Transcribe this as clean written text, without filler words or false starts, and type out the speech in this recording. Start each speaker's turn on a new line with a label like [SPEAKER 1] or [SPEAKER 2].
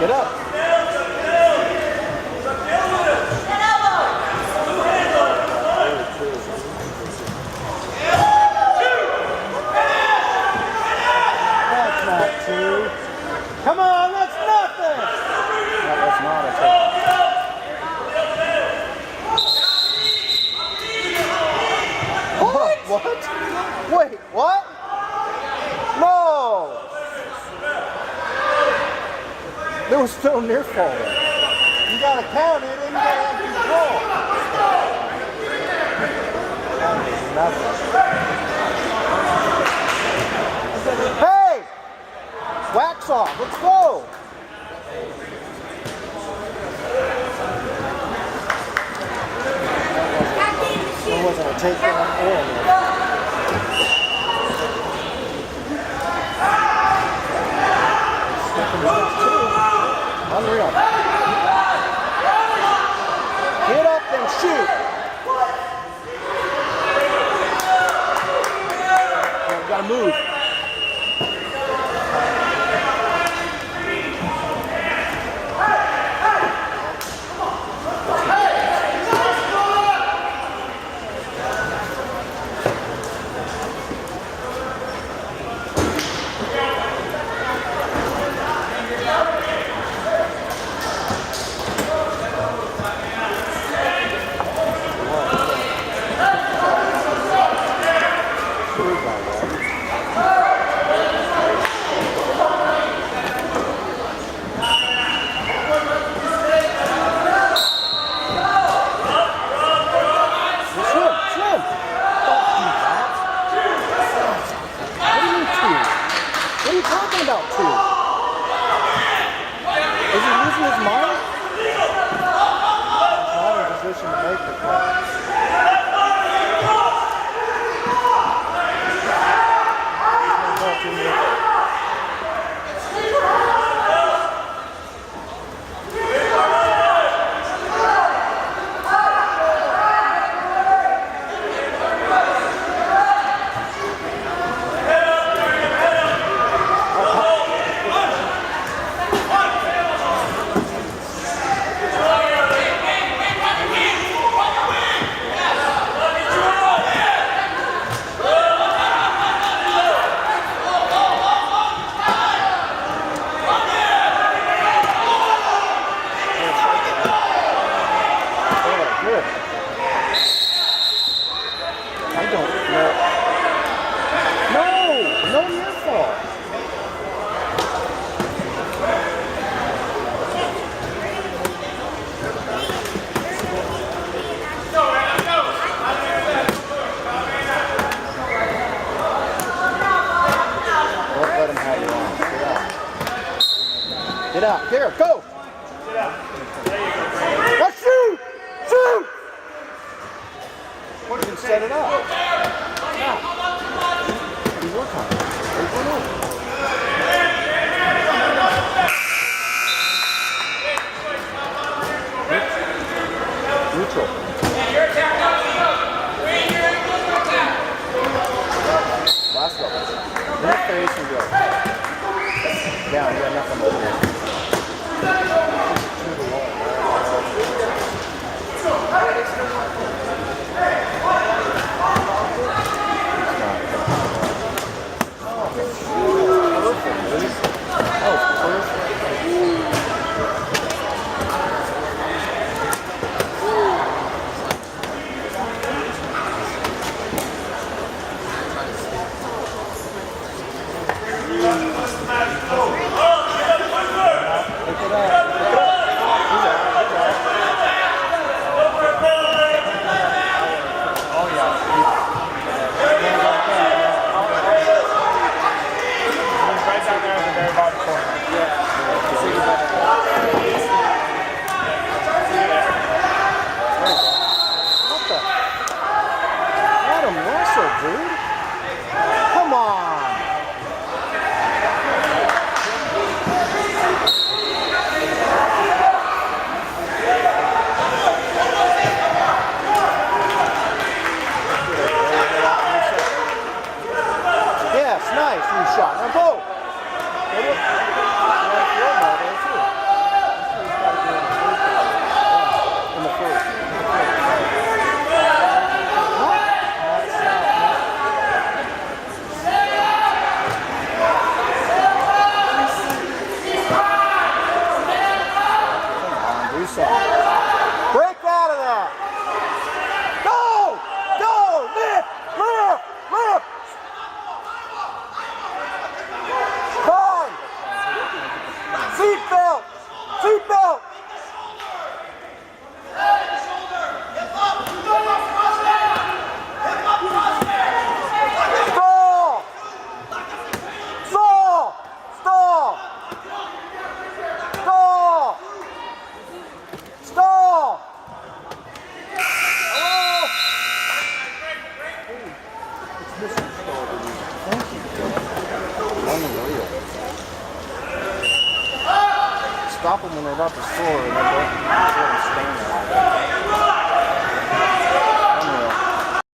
[SPEAKER 1] Get up. That's not two. Come on, that's nothing. That was not a two. What? Wait, what? No. There was still near fall. You gotta count it and you gotta have control. Hey! Wax off, let's go! There wasn't a takedown or unreal. Get up and shoot. Okay, we gotta move. About two. Is he losing his mind? He's not in a position to make the play. Get out. Here, go. Get out. There you go. Let's shoot. Shoot. What, you can set it up. Yeah. You work on it. Last level. In the face and go. Down, you got nothing over there. To the wall. Shot. Now go! In the first. Do something. Break out of that! Go! Go! Lift! Lift! Lift! Seatbelt! Seatbelt! Stall! Stall! Stall! Stall! Hello? It's missing stall. Thank you. On the wheel. Stop them when they're about to score, and they don't let them stand there.